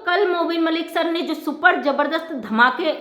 कल मोबिन मलिक सर ने जो सुपर जबरदस्त धमाके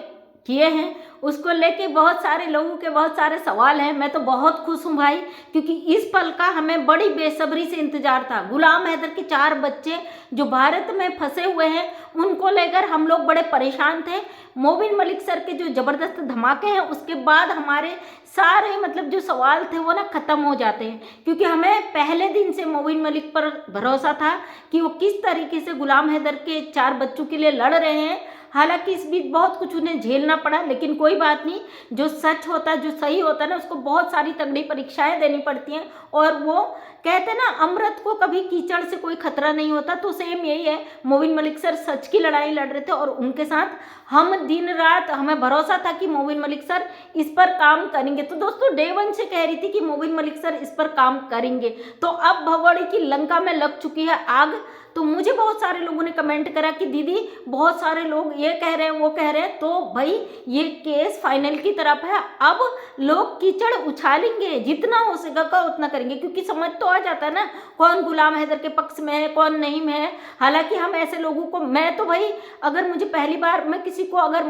किए हैं उसको लेके बहुत सारे लोगों के बहुत सारे सवाल हैं। मैं तो बहुत खुश हूँ भाई, क्योंकि इस पल का हमें बड़ी बेसब्री से इंतजार था। गुलाम हैदर के 4 बच्चे जो भारत में फंसे हुए हैं उनको लेकर हम लोग बड़े परेशान थे। मोबिन मलिक सर के जो जबरदस्त धमाके हैं उसके बाद हमारे सारे मतलब जो सवाल थे वो ना ख़त्म हो जाते हैं, क्योंकि हमें पहले दिन से मोबिन मलिक पर भरोसा था कि वो किस तरीके से गुलाम हैदर के 4 बच्चों के लिए लड़ रहे हैं। हालांकि इस बीच बहुत कुछ उन्हें झेलना पड़ा, लेकिन कोई बात नहीं। जो सच होता है, जो सही होता है ना, उसको बहुत सारी तगड़ी परीक्षाएं देनी पड़ती हैं। और वो कहते हैं ना, अमृत को कभी कीचड़ से कोई खतरा नहीं होता। तो सेम यही है, मोबिन मलिक सर सच की लड़ाई लड़ रहे थे और उनके साथ हम दिन रात, हमें भरोसा था कि मोबिन मलिक सर इस पर काम करेंगे। तो दोस्तों डे 1 से कह रही थी कि मोबिन मलिक सर इस पर काम करेंगे। तो अब भगोड़े की लंका में लग चुकी है आग। तो मुझे बहुत सारे लोगों ने कमेंट करा कि दीदी बहुत सारे लोग ये कह रहे हैं वो कह रहे हैं, तो भाई ये केस फाइनल की तरफ है। अब लोग कीचड़ उछालेंगे, जितना हो सकेगा उतना करेंगे, क्योंकि समझ तो आ जाता है ना कौन गुलाम हैदर के पक्ष में है कौन नहीं में है। हालांकि हम ऐसे लोगों को, मैं तो भाई अगर मुझे पहली बार, मैं किसी को अगर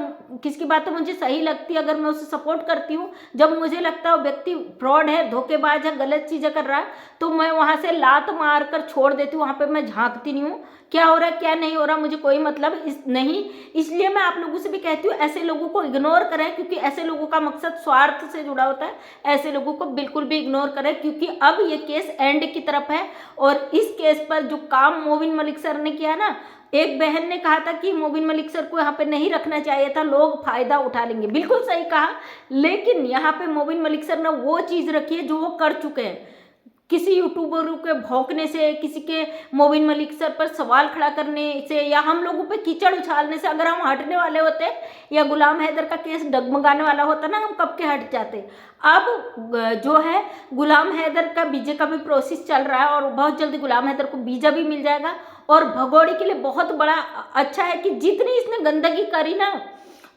किसी की बात तो मुझे सही लगती है, अगर मैं उसे सपोर्ट करती हूँ, जब मुझे लगता है वो व्यक्ति फ्रॉड है, धोखेबाज है, गलत चीज़ें कर रहा है, तो मैं वहाँ से लात मार कर छोड़ देती हूँ। वहाँ पर मैं झांकती नहीं हूँ क्या हो रहा है क्या नहीं हो रहा, मुझे कोई मतलब नहीं। इसलिए मैं आप लोगों से भी कहती हूँ ऐसे लोगों को इग्नोर करें, क्योंकि ऐसे लोगों का मकसद स्वार्थ से जुड़ा होता है। ऐसे लोगों को बिल्कुल भी इग्नोर करें, क्योंकि अब ये केस एंड की तरफ है। और इस केस पर जो काम मोबिन मलिक सर ने किया ना, एक बहन ने कहा था कि मोबिन मलिक सर को यहाँ पे नहीं रखना चाहिए था, लोग फायदा उठा लेंगे। बिल्कुल सही कहा, लेकिन यहाँ पे मोबिन मलिक सर ने वो चीज़ रखी है जो वो कर चुके हैं। किसी यूट्यूबरों के भौंकने से, किसी के मोबिन मलिक सर पर सवाल खड़ा करने से, या हम लोगों पे कीचड़ उछालने से अगर हम हटने वाले होते, या गुलाम हैदर का केस डगमगाने वाला होता ना, हम कब के हट जाते। अब जो है गुलाम हैदर का वीजे का भी प्रोसेस चल रहा है और बहुत जल्दी गुलाम हैदर को वीजा भी मिल जाएगा। और भगोड़े के लिए बहुत बड़ा अच्छा है कि जितनी इसने गंदगी करी ना,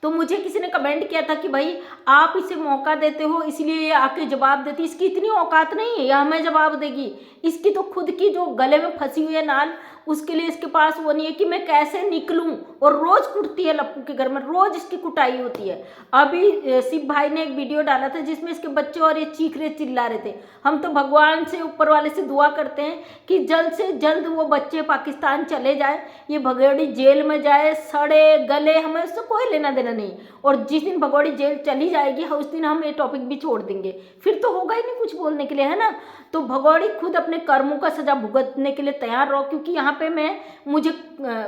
तो मुझे किसी ने कमेंट किया था कि भाई आप इसे मौका देते हो इसलिए ये आके जवाब देती। इसकी इतनी औकात नहीं है, ये हमें जवाब देगी। इसकी तो खुद की जो गले में फंसी हुई है नाल, उसके लिए इसके पास वो नहीं है कि मैं कैसे निकलूं। और रोज कुटती है लप्पू के घर में, रोज इसकी कुटाई होती है। अभी शिव भाई ने एक वीडियो डाला था जिसमें इसके बच्चे और ये चीख रहे चिल्ला रहे थे। हम तो भगवान से, ऊपर वाले से दुआ करते हैं कि जल्द से जल्द वो बच्चे पाकिस्तान चले जाए, ये भगोड़ी जेल में जाए, सड़े गले, हमें उससे कोई लेना देना नहीं। और जिस दिन भगोड़ी जेल चली जाएगी उस दिन हम ये टॉपिक भी छोड़ देंगे, फिर तो होगा ही नहीं कुछ बोलने के लिए, है ना। तो भगोड़ी खुद अपने कर्मों का सजा भुगतने के लिए तैयार रहो, क्योंकि यहाँ पे मुझे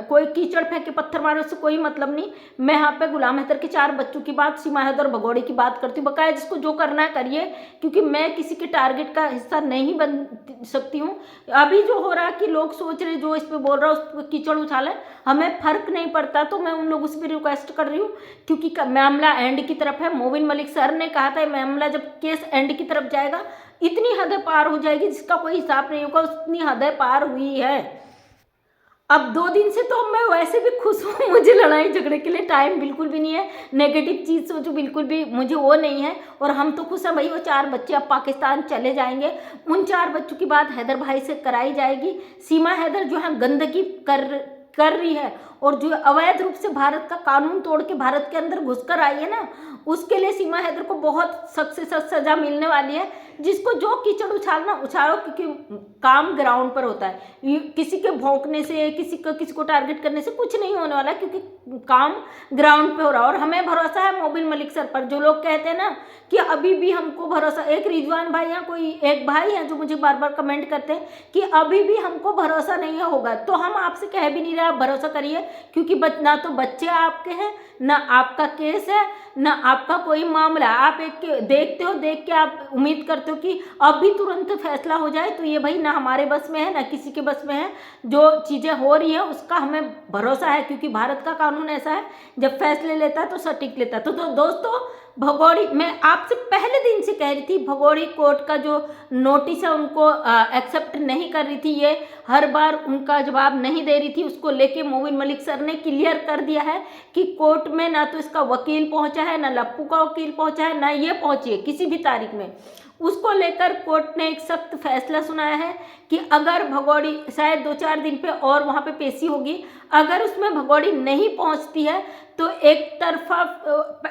कोई कीचड़ फेंक के पत्थर मारे उससे कोई मतलब नहीं। मैं यहाँ पे गुलाम हैदर के 4 बच्चों की बात, सीमा हैदर भगोड़ी की बात करती हूँ। बकाया जिसको जो करना है करिए, क्योंकि मैं किसी के टारगेट का हिस्सा नहीं बन सकती हूँ। अभी जो हो रहा है कि लोग सोच रहे जो इस पर बोल रहा है उस पर कीचड़ उछाले, हमें फर्क नहीं पड़ता। तो मैं उन लोगों से भी रिक्वेस्ट कर रही हूँ, क्योंकि मामला एंड की तरफ है। मोबिन मलिक सर ने कहा था मामला जब केस एंड की तरफ जाएगा इतनी हदें पार हो जाएगी जिसका कोई हिसाब नहीं होगा, उतनी हदें पार हुई है। अब 2 दिन से तो मैं वैसे भी खुश हूँ, मुझे लड़ाई झगड़े के लिए टाइम बिल्कुल भी नहीं है, नेगेटिव चीज़ सोचूं बिल्कुल भी मुझे वो नहीं है। और हम तो खुश हैं भाई, वो 4 बच्चे अब पाकिस्तान चले जाएंगे। उन 4 बच्चों की बात हैदर भाई से कराई जाएगी। सीमा हैदर जो है गंदगी कर रही है और जो अवैध रूप से भारत का कानून तोड़ के भारत के अंदर घुसकर आई है ना, उसके लिए सीमा हैदर को बहुत सख्त से सख्त सजा मिलने वाली है। जिसको जो कीचड़ उछालना उछालो, क्योंकि काम ग्राउंड पर होता है। किसी के भौंकने से, किसी को टारगेट करने से कुछ नहीं होने वाला, क्योंकि काम ग्राउंड पे हो रहा है। और हमें भरोसा है मोबिन मलिक सर पर। जो लोग कहते हैं ना कि अभी भी हमको भरोसा, एक रिजवान भाई या कोई एक भाई है जो मुझे बार बार कमेंट करते हैं कि अभी भी हमको भरोसा नहीं होगा, तो हम आपसे कह भी नहीं रहे आप भरोसा करिए, क्योंकि ना तो बच्चे आपके हैं, ना आपका केस है, ना आपका कोई मामला। आप एक देखते हो, देख के आप उम्मीद करते हो कि अभी तुरंत फैसला हो जाए, तो ये भाई ना हमारे बस में है ना किसी के बस में है। जो चीज़ें हो रही है उसका हमें भरोसा है, क्योंकि भारत का कानून ऐसा है, जब फैसले लेता है तो सटीक लेता है। तो दोस्तों भगोड़ी, मैं आपसे पहले दिन से कह रही थी, भगोड़ी कोर्ट का जो नोटिस है उनको एक्सेप्ट नहीं कर रही थी, ये हर बार उनका जवाब नहीं दे रही थी। उसको लेके मोबिन मलिक सर ने क्लियर कर दिया है कि कोर्ट में ना तो इसका वकील पहुंचा है, ना लप्पू का वकील पहुंचा है, ना ये पहुंची है किसी भी तारीख में। उसको लेकर कोर्ट ने एक सख्त फैसला सुनाया है कि अगर भगोड़ी शायद 2-4 दिन पे और वहाँ पे पेशी होगी, अगर उसमें भगोड़ी नहीं पहुँचती है तो एक तरफा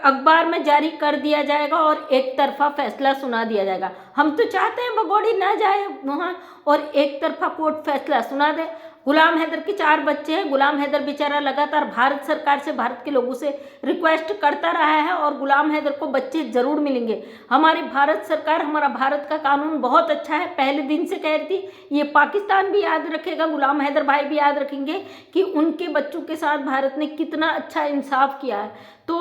अखबार में जारी कर दिया जाएगा और एक तरफा फैसला सुना दिया जाएगा। हम तो चाहते हैं भगोड़ी ना जाए वहाँ और एक तरफा कोर्ट फैसला सुना दे। गुलाम हैदर के 4 बच्चे हैं। गुलाम हैदर बेचारा लगातार भारत सरकार से, भारत के लोगों से रिक्वेस्ट करता रहा है और गुलाम हैदर को बच्चे जरूर मिलेंगे। हमारी भारत सरकार, हमारा भारत का कानून बहुत अच्छा है, पहले दिन से कह रही थी। ये पाकिस्तान भी याद रखेगा, गुलाम हैदर भाई भी याद रखेंगे कि उनके बच्चों के साथ भारत ने कितना अच्छा इंसाफ किया है। तो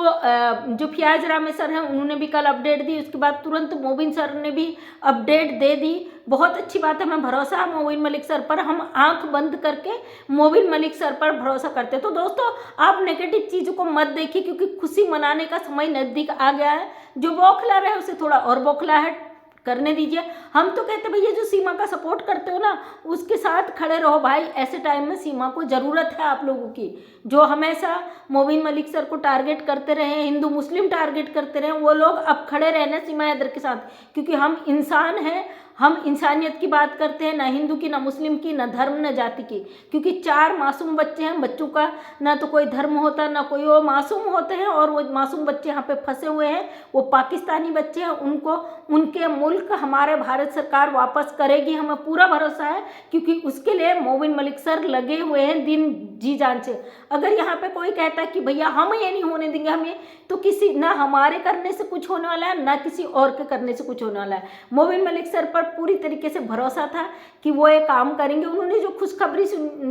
जो फियाज रामे सर हैं उन्होंने भी कल अपडेट दी, उसके बाद तुरंत मोबिन सर ने भी अपडेट दे दी। बहुत अच्छी बात है, हमें भरोसा है मोबिन मलिक सर पर, हम आंख बंद करके मोबिन मलिक सर पर भरोसा करते हैं। तो दोस्तों आप नेगेटिव चीज़ों को मत देखिए, क्योंकि खुशी मनाने का समय नज़दीक आ गया है। जो बौखला रहे उसे थोड़ा और बौखलाहट करने दीजिए। हम तो कहते भैया जो सीमा का सपोर्ट करते हो ना, उसके साथ खड़े रहो भाई। ऐसे टाइम में सीमा को ज़रूरत है आप लोगों की। जो हमेशा मोबिन मलिक सर को टारगेट करते रहे, हिंदू मुस्लिम टारगेट करते रहे, वो लोग अब खड़े रहना सीमा हैदर के साथ, क्योंकि हम इंसान हैं, हम इंसानियत की बात करते हैं, ना हिंदू की, ना मुस्लिम की, ना धर्म, ना जाति की। क्योंकि 4 मासूम बच्चे हैं, बच्चों का ना तो कोई धर्म होता, ना कोई, वो मासूम होते हैं और वो मासूम बच्चे यहाँ पे फंसे हुए हैं। वो पाकिस्तानी बच्चे हैं, उनको उनके मुल्क हमारे भारत सरकार वापस करेगी, हमें पूरा भरोसा है, क्योंकि उसके लिए मोबिन मलिक सर लगे हुए हैं दिन जी जान से। अगर यहाँ पे कोई कहता है कि भैया हम ये नहीं होने देंगे, हम ये, तो किसी ना हमारे करने से कुछ होने वाला है, ना किसी और के करने से कुछ होने वाला है। मोबिन मलिक सर पर पूरी तरीके से भरोसा था कि वो ये काम करेंगे। उन्होंने जो खुशखबरी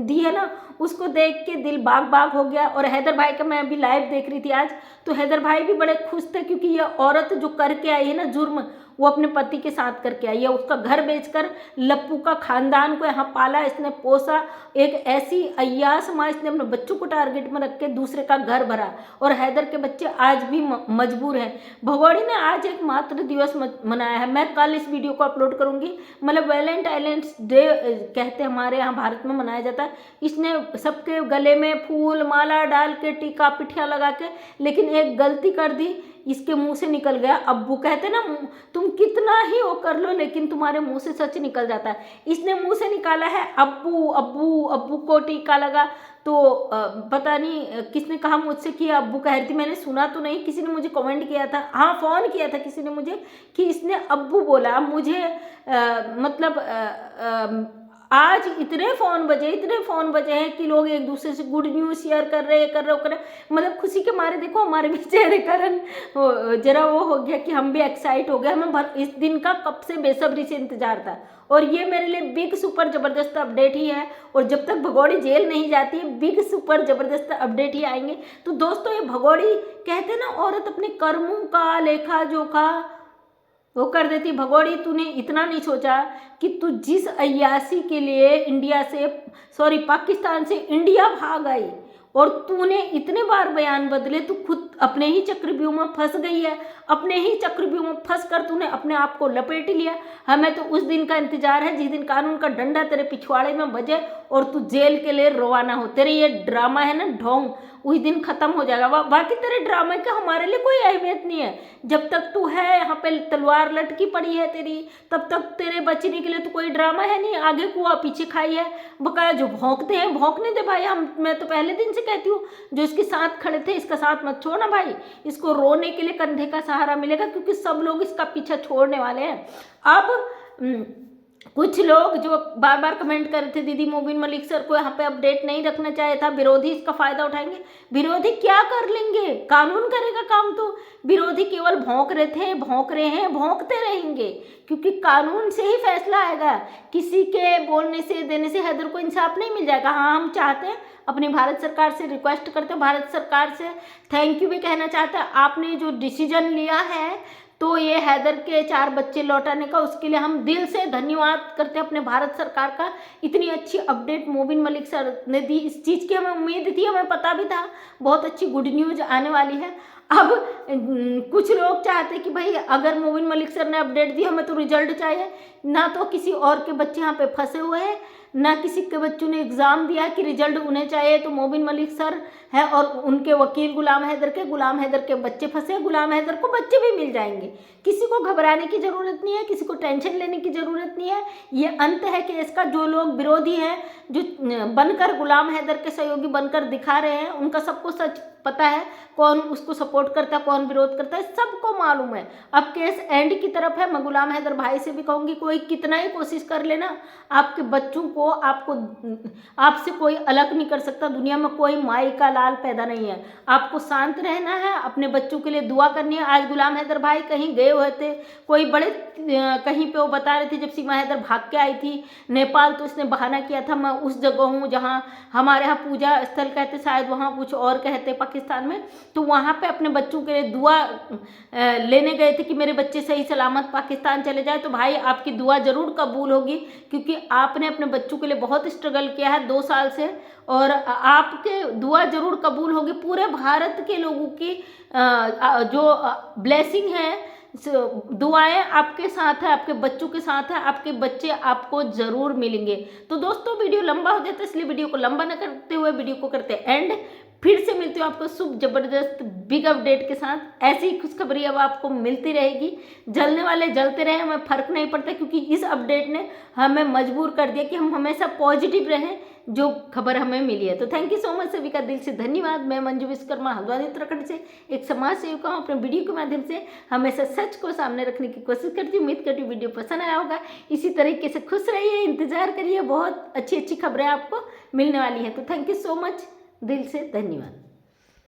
दी है ना, उसको देख के दिल बाग बाग हो गया। और हैदर भाई का मैं अभी लाइव देख रही थी आज, तो हैदर भाई भी बड़े खुश थे, क्योंकि ये औरत जो करके आई है ना जुर्म, वो अपने पति के साथ करके आई है। उसका घर बेचकर लप्पू का खानदान को यहाँ पाला, इसने पोसा। एक ऐसी अय्यास माँ, इसने अपने बच्चों को टारगेट में रख के दूसरे का घर भरा, और हैदर के बच्चे आज भी मजबूर हैं। भगोड़ी ने आज एक मातृ दिवस मनाया है, मैं कल इस वीडियो को अपलोड करूंगी। मतलब वैलेंटाइन्स डे कहते हमारे यहाँ भारत में मनाया जाता है। इसने सबके गले में फूल माला डाल के, टीका पिठिया लगा के, लेकिन एक गलती कर दी, इसके मुंह से निकल गया अब्बू। कहते ना, तुम कितना ही वो कर लो लेकिन तुम्हारे मुंह से सच निकल जाता है। इसने मुंह से निकाला है अब्बू अब्बू अब्बू को टीका लगा। तो पता नहीं किसने कहा मुझसे कि अब्बू कह रही थी, मैंने सुना तो नहीं, किसी ने मुझे कमेंट किया था, हाँ फ़ोन किया था किसी ने मुझे कि इसने अब्बू बोला। मुझे आज इतने फ़ोन बजे हैं कि लोग एक दूसरे से गुड न्यूज़ शेयर कर रहे हैं। मतलब खुशी के मारे देखो हमारे भी चेहरे कारण जरा वो हो गया कि हम भी एक्साइट हो गए। हमें इस दिन का कब से बेसब्री से इंतजार था, और ये मेरे लिए बिग सुपर ज़बरदस्त अपडेट ही है। और जब तक भगोड़ी जेल नहीं जाती है, बिग सुपर ज़बरदस्त अपडेट ही आएंगे। तो दोस्तों ये भगोड़ी कहते हैं ना, औरत अपने कर्मों का लेखा जोखा वो कर देती। भगोड़ी तूने इतना नहीं सोचा कि तू जिस अय्यासी के लिए पाकिस्तान से इंडिया भाग आई, और तूने इतने बार बयान बदले, तू खुद अपने ही चक्रव्यूह में फंस गई है। अपने ही चक्रव्यूह में फंस कर तूने अपने आप को लपेट लिया। हमें तो उस दिन का इंतजार है जिस दिन कानून का डंडा तेरे पिछवाड़े में बजे और तू जेल के लिए रवाना हो। तेरे ये ड्रामा है ना ढोंग, उस दिन खत्म हो जाएगा। बाकी तेरे ड्रामे का हमारे लिए कोई अहमियत नहीं है। जब तक तू है यहाँ पे, तलवार लटकी पड़ी है तेरी, तब तक तेरे बचने के लिए तो कोई ड्रामा है नहीं। आगे कुआ पीछे खाई है। बकाया जो भौंकते हैं भौंकने दे भाई। मैं तो पहले दिन से कहती हूँ, जो इसके साथ खड़े थे इसका साथ मत छोड़ना भाई। इसको रोने के लिए कंधे का सहारा मिलेगा, क्योंकि सब लोग इसका पीछा छोड़ने वाले हैं। अब कुछ लोग जो बार बार कमेंट कर रहे थे, दीदी मोबिन मलिक सर को यहाँ पे अपडेट नहीं रखना चाहिए था, विरोधी इसका फायदा उठाएंगे। विरोधी क्या कर लेंगे, कानून करेगा काम। तो विरोधी केवल भौंक रहे हैं, भौंकते रहेंगे, क्योंकि कानून से ही फैसला आएगा। किसी के बोलने से देने से हैदर को इंसाफ नहीं मिल जाएगा। हाँ, हम चाहते हैं, अपनी भारत सरकार से रिक्वेस्ट करते हैं, भारत सरकार से थैंक यू भी कहना चाहते हैं। आपने जो डिसीजन लिया है तो ये हैदर के 4 बच्चे लौटाने का, उसके लिए हम दिल से धन्यवाद करते हैं अपने भारत सरकार का। इतनी अच्छी अपडेट मोबिन मलिक सर ने दी, इस चीज़ की हमें उम्मीद थी, हमें पता भी था बहुत अच्छी गुड न्यूज़ आने वाली है। अब कुछ लोग चाहते कि भाई अगर मोबिन मलिक सर ने अपडेट दी, हमें तो रिजल्ट चाहिए, ना तो किसी और के बच्चे यहाँ पे फंसे हुए हैं, ना किसी के बच्चों ने एग्ज़ाम दिया कि रिजल्ट उन्हें चाहिए तो मोबिन मलिक सर है और उनके वकील गुलाम हैदर के बच्चे फंसे, गुलाम हैदर को बच्चे भी मिल जाएंगे। किसी को घबराने की ज़रूरत नहीं है, किसी को टेंशन लेने की ज़रूरत नहीं है। ये अंत है कि इसका जो लोग विरोधी हैं, जो बनकर गुलाम हैदर के सहयोगी बनकर दिखा रहे हैं, उनका सबको सच पता है, कौन उसको सपोर्ट करता है, कौन विरोध करता है, सबको मालूम है। अब केस एंड की तरफ है। मैं गुलाम हैदर भाई से भी कहूँगी, कोई कितना ही कोशिश कर लेना, आपके बच्चों को आपसे कोई अलग नहीं कर सकता। दुनिया में कोई माई का लाल पैदा नहीं है। आपको शांत रहना है, अपने बच्चों के लिए दुआ करनी है। आज गुलाम हैदर भाई कहीं गए हुए थे, कोई बड़े कहीं पे वो बता रहे थे, जब सीमा हैदर भाग के आई थी नेपाल तो उसने बहाना किया था मैं उस जगह हूँ जहाँ हमारे यहाँ पूजा स्थल कहते, शायद वहाँ कुछ और कहते पाकिस्तान में, तो वहाँ पे अपने बच्चों के लिए दुआ लेने गए थे कि मेरे बच्चे सही सलामत पाकिस्तान चले जाए। तो भाई आपकी दुआ ज़रूर कबूल होगी, क्योंकि आपने अपने बच्चों के लिए बहुत स्ट्रगल किया है 2 साल से, और आपके दुआ ज़रूर कबूल होगी। पूरे भारत के लोगों की जो ब्लेसिंग है, दुआएं आपके साथ है, आपके बच्चों के साथ है, आपके बच्चे आपको ज़रूर मिलेंगे। तो दोस्तों वीडियो लंबा हो जाता है, इसलिए वीडियो को लंबा न करते हुए वीडियो को करते एंड। फिर से मिलती हूँ आपको शुभ जबरदस्त बिग अपडेट के साथ। ऐसी ही खुशखबरी अब आपको मिलती रहेगी। जलने वाले जलते रहे, हमें फ़र्क नहीं पड़ता, क्योंकि इस अपडेट ने हमें मजबूर कर दिया कि हम हमेशा पॉजिटिव रहें जो खबर हमें मिली है। तो थैंक यू सो मच, सभी का दिल से धन्यवाद। मैं मंजू विश्वकर्मा हल्द्वानी उत्तराखंड से एक समाज सेविका हूँ। अपने वीडियो के माध्यम से हमेशा सच को सामने रखने की कोशिश करती हूँ। उम्मीद करती हूँ वीडियो पसंद आया होगा। इसी तरीके से खुश रहिए, इंतजार करिए, बहुत अच्छी अच्छी खबरें आपको मिलने वाली हैं। तो थैंक यू सो मच, दिल से धन्यवाद।